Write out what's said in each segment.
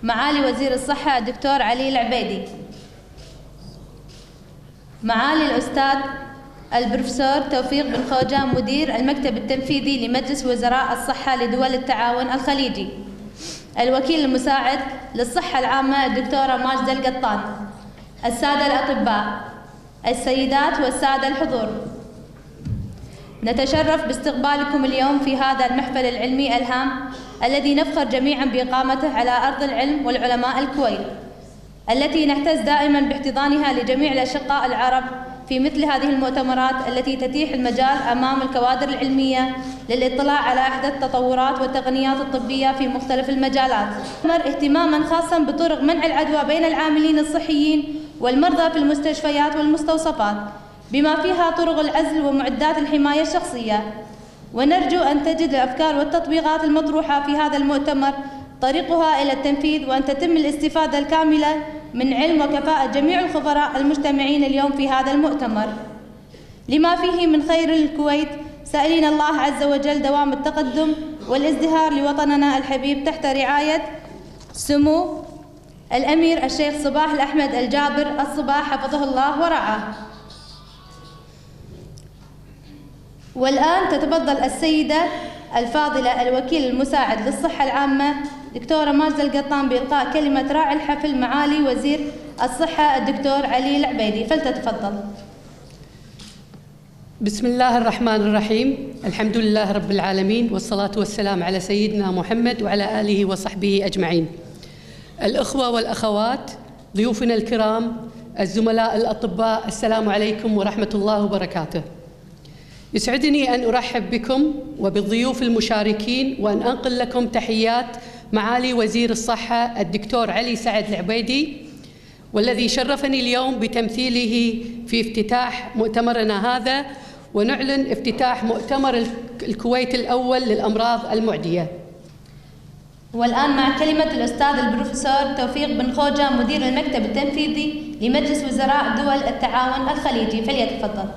معالي وزير الصحة الدكتور علي العبيدي، معالي الأستاذ البروفيسور توفيق بن خوجة مدير المكتب التنفيذي لمجلس وزراء الصحة لدول التعاون الخليجي، الوكيل المساعد للصحة العامة الدكتورة ماجدة القطان، السادة الأطباء، السيدات والسادة الحضور، نتشرف باستقبالكم اليوم في هذا المحفل العلمي الهام الذي نفخر جميعا بإقامته على أرض العلم والعلماء الكويت، التي نعتز دائما باحتضانها لجميع الأشقاء العرب في مثل هذه المؤتمرات التي تتيح المجال أمام الكوادر العلمية للاطلاع على أحدث التطورات والتقنيات الطبية في مختلف المجالات. اهتماما خاصا بطرق منع العدوى بين العاملين الصحيين والمرضى في المستشفيات والمستوصفات، بما فيها طرق العزل ومعدات الحماية الشخصية. ونرجو أن تجد الأفكار والتطبيقات المطروحة في هذا المؤتمر طريقها إلى التنفيذ، وأن تتم الاستفادة الكاملة من علم وكفاءة جميع الخبراء المجتمعين اليوم في هذا المؤتمر، لما فيه من خير للكويت، سائلين الله عز وجل دوام التقدم والازدهار لوطننا الحبيب تحت رعاية سمو الأمير الشيخ صباح الأحمد الجابر الصباح حفظه الله ورعاه. والآن تتفضل السيدة الفاضلة الوكيل المساعد للصحة العامة دكتورة ماجدة القطان بإلقاء كلمة راعي الحفل معالي وزير الصحة الدكتور علي العبيدي، فلتتفضل. بسم الله الرحمن الرحيم، الحمد لله رب العالمين، والصلاة والسلام على سيدنا محمد وعلى آله وصحبه أجمعين. الأخوة والأخوات، ضيوفنا الكرام، الزملاء الأطباء، السلام عليكم ورحمة الله وبركاته. يسعدني أن أرحب بكم وبالضيوف المشاركين، وأن أنقل لكم تحيات معالي وزير الصحة الدكتور علي سعد العبيدي، والذي شرفني اليوم بتمثيله في افتتاح مؤتمرنا هذا، ونعلن افتتاح مؤتمر الكويت الأول للأمراض المعدية. والآن مع كلمة الأستاذ البروفيسور توفيق بن خوجة مدير المكتب التنفيذي لمجلس وزراء دول التعاون الخليجي، فليتفضل.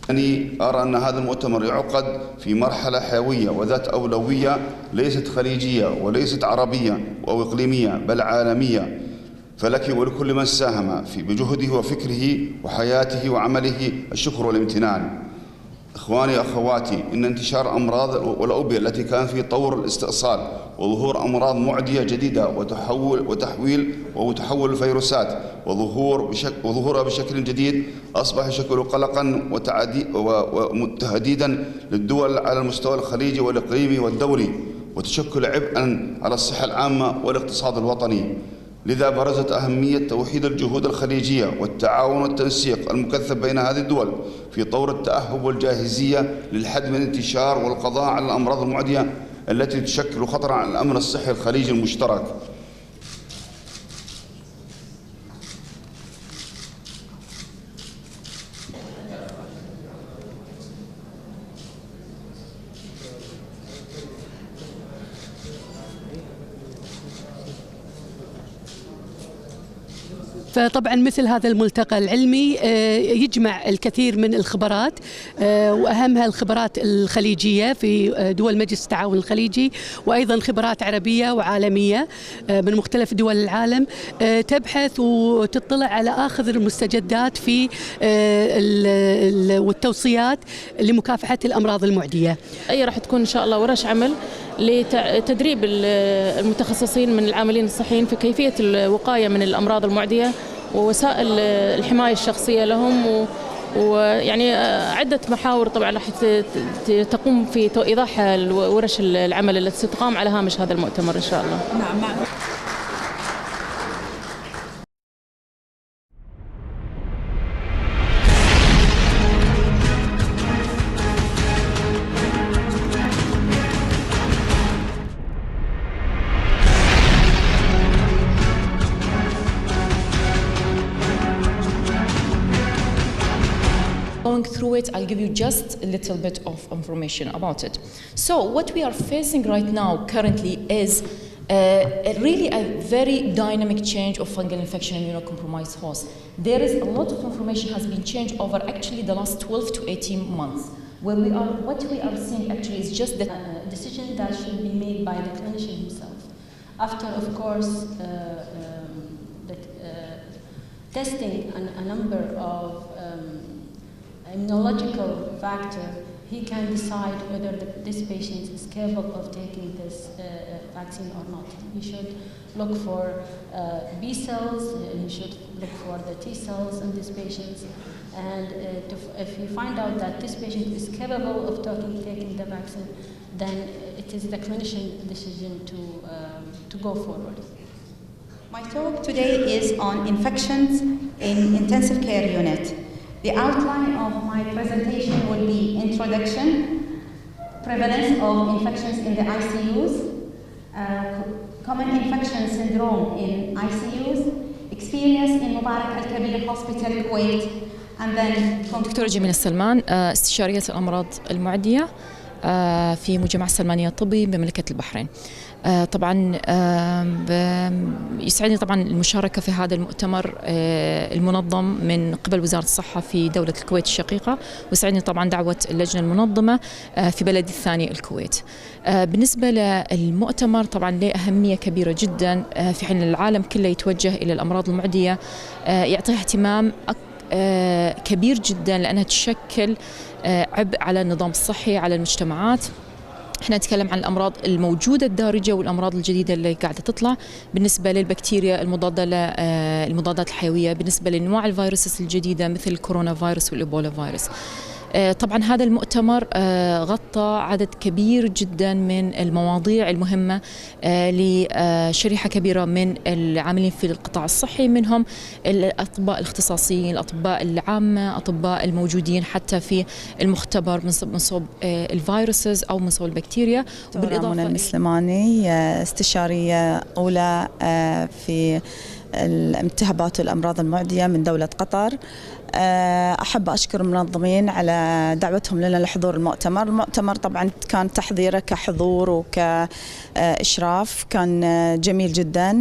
أني أرى أن هذا المؤتمر يعقد في مرحلة حيوية وذات أولوية، ليست خليجية وليست عربية أو إقليمية، بل عالمية، فلك ولكل من ساهم بجهده وفكره وحياته وعمله الشكر والامتنان. إخواني أخواتي، إن انتشار أمراض والأوبئة التي كان في طور الاستئصال وظهور أمراض معدية جديدة وتحول الفيروسات وظهورها بشكل جديد أصبح يشكل قلقا وتهديدا للدول على المستوى الخليجي والإقليمي والدولي، وتشكل عبئا على الصحة العامة والاقتصاد الوطني. لذا برزت أهمية توحيد الجهود الخليجية والتعاون والتنسيق المكثف بين هذه الدول في طور التأهب والجاهزية للحد من الانتشار والقضاء على الأمراض المعدية التي تشكل خطرا على الأمن الصحي الخليجي المشترك. فطبعا مثل هذا الملتقى العلمي يجمع الكثير من الخبرات، وأهمها الخبرات الخليجية في دول مجلس التعاون الخليجي، وأيضا خبرات عربية وعالمية من مختلف دول العالم، تبحث وتطلع على آخر المستجدات في والتوصيات لمكافحة الأمراض المعدية. أي راح تكون إن شاء الله ورش عمل لتدريب المتخصصين من العاملين الصحيين في كيفية الوقاية من الأمراض المعدية ووسائل الحماية الشخصية لهم، ويعني عدة محاور طبعا راح تقوم في إيضاح ورش العمل التي ستقام على هامش هذا المؤتمر إن شاء الله. نعم. Going through it, I'll give you just a little bit of information about it. So what we are facing right now currently is really a very dynamic change of fungal infection in immunocompromised hosts. There is a lot of information has been changed over actually the last 12 to 18 months. What we are seeing actually is just the decision that should be made by the clinician himself. After, of course, testing a number of immunological factors, he can decide whether this patient is capable of taking this vaccine or not. He should look for B cells, he should look for the T cells in these patients, and if you find out that this patient is capable of taking the vaccine, then it is the clinician decision to go forward. My talk today is on infections in intensive care unit. The outline of my presentation will be introduction, prevalence of infections in the ICUs, common infection syndrome in ICUs, experience in Mubarak Al-Kabir Hospital, Kuwait, and then... دكتورة جميلة السلمان، استشارية الأمراض المعدية في مجمع السلمانية الطبي بمملكة البحرين. طبعا يسعدني طبعا المشاركة في هذا المؤتمر المنظم من قبل وزارة الصحة في دولة الكويت الشقيقة، ويسعدني طبعا دعوة اللجنة المنظمة في بلدي الثاني الكويت. بالنسبة للمؤتمر طبعا له أهمية كبيرة جدا في حين العالم كله يتوجه إلى الأمراض المعدية، يعطيها اهتمام كبير جدا لأنها تشكل عبء على النظام الصحي، على المجتمعات. احنا نتكلم عن الامراض الموجوده الدارجه والامراض الجديده اللي قاعده تطلع، بالنسبه للبكتيريا المضاده للمضادات الحيويه، بالنسبه لانواع الفيروسات الجديده مثل الكورونا فيروس والايبولا فيروس. طبعا هذا المؤتمر غطى عدد كبير جدا من المواضيع المهمة لشريحة كبيرة من العاملين في القطاع الصحي، منهم الأطباء الاختصاصيين، الأطباء العامة، أطباء الموجودين حتى في المختبر من صوب الفيروسز أو من صوب البكتيريا. وبالإضافة منى المسلماني، استشارية أولى في الالتهابات والأمراض المعدية من دولة قطر. أحب أشكر المنظمين على دعوتهم لنا لحضور المؤتمر. المؤتمر طبعا كان تحضيره كحضور وكإشراف كان جميل جدا.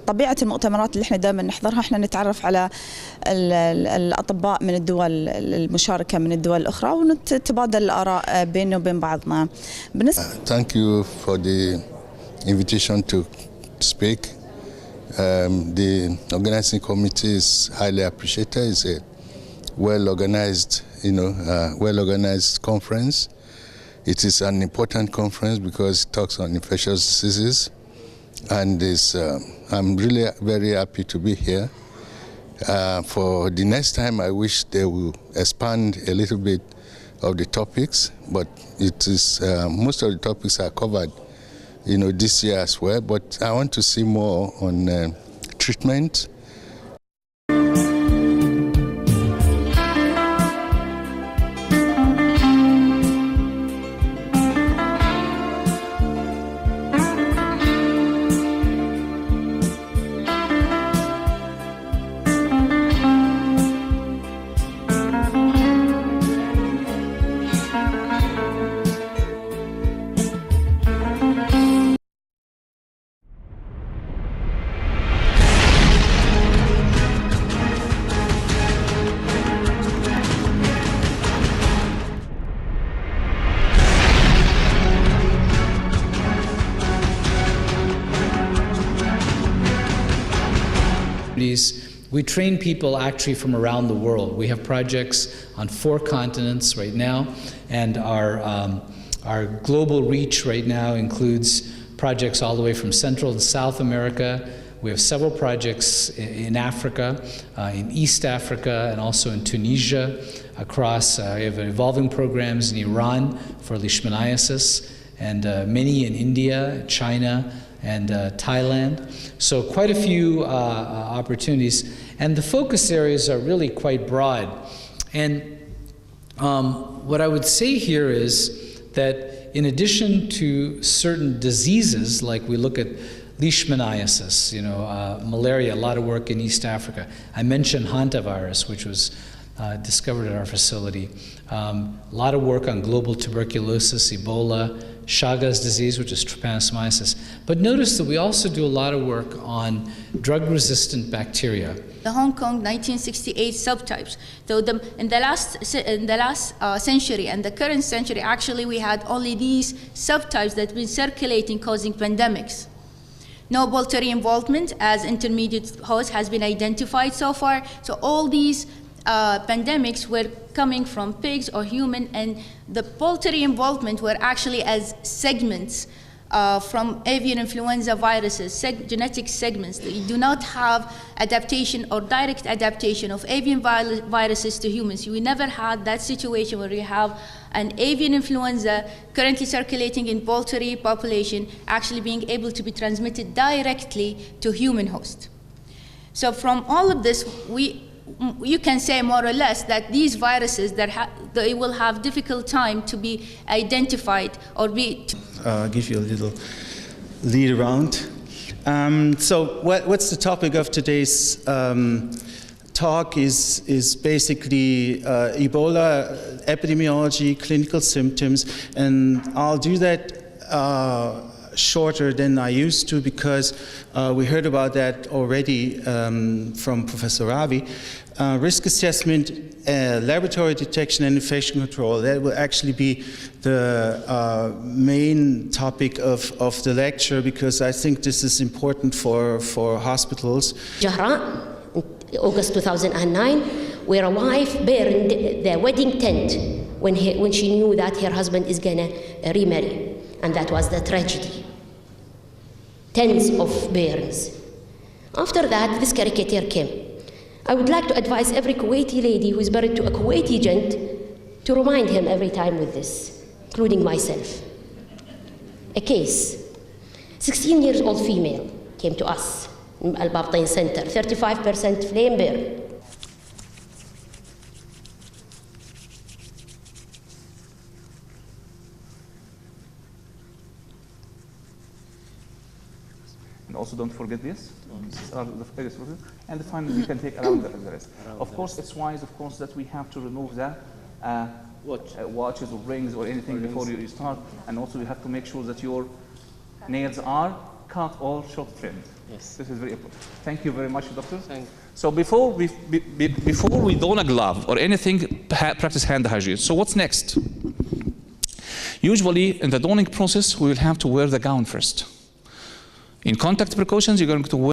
طبيعة المؤتمرات اللي احنا دائما نحضرها، احنا نتعرف على الأطباء من الدول المشاركة من الدول الأخرى ونتبادل الآراء بيننا وبين بعضنا. Thank you for the invitation to speak. The organizing committee is highly appreciated. It's a well-organized, well-organized conference. It is an important conference because it talks on infectious diseases, and I'm really very happy to be here. For the next time, I wish they will expand a little bit of the topics, but it is most of the topics are covered this year as well, but I want to see more on treatment. We train people actually from around the world. We have projects on 4 continents right now, and our global reach right now includes projects all the way from Central and South America. We have several projects in Africa, in East Africa, and also in Tunisia. Across, we have evolving programs in Iran for leishmaniasis, and many in India, China, and Thailand. So quite a few opportunities, and the focus areas are really quite broad. And what I would say here is that in addition to certain diseases, like we look at leishmaniasis, malaria, a lot of work in East Africa. I mentioned hantavirus, which was discovered at our facility. A lot of work on global tuberculosis, Ebola, Chagas disease, which is trypanosomiasis. But notice that we also do a lot of work on drug-resistant bacteria. The Hong Kong 1968 subtypes. So in the last century and the current century, actually we had only these subtypes that have been circulating, causing pandemics. No poultry involvement as intermediate host has been identified so far. So all these pandemics were coming from pigs or human, and the poultry involvement were actually as segments from avian influenza viruses, genetic segments. They do not have adaptation or direct adaptation of avian viruses to humans. We never had that situation where you have an avian influenza currently circulating in poultry population actually being able to be transmitted directly to human host. So from all of this, you can say more or less that these viruses they will have difficult time to be identified or be. Give you a little lead around. So what's the topic of today's talk is basically Ebola epidemiology, clinical symptoms, and I'll do that shorter than I used to because we heard about that already from Professor Ravi. Risk assessment, laboratory detection and infection control, that will actually be the main topic of the lecture because I think this is important for hospitals. Jahra, August 2009, where a wife burned the wedding tent when she knew that her husband is gonna remarry, and that was the tragedy. Tens of burns. After that, this caricature came. I would like to advise every Kuwaiti lady who is married to a Kuwaiti gent to remind him every time with this, including myself. A case, 16-year-old female came to us in Al-Babtain Center, 35% flame burn. And also don't forget this. And finally you can take around the rest. Of course, it's wise, of course, that we have to remove the watches or rings or anything before you start. And also you have to make sure that your nails are cut or short trimmed. Yes. This is very important. Thank you very much, doctor. So before we don a glove or anything, practice hand hygiene. So what's next? Usually in the donning process, we will have to wear the gown first. In contact precautions, you're going to wear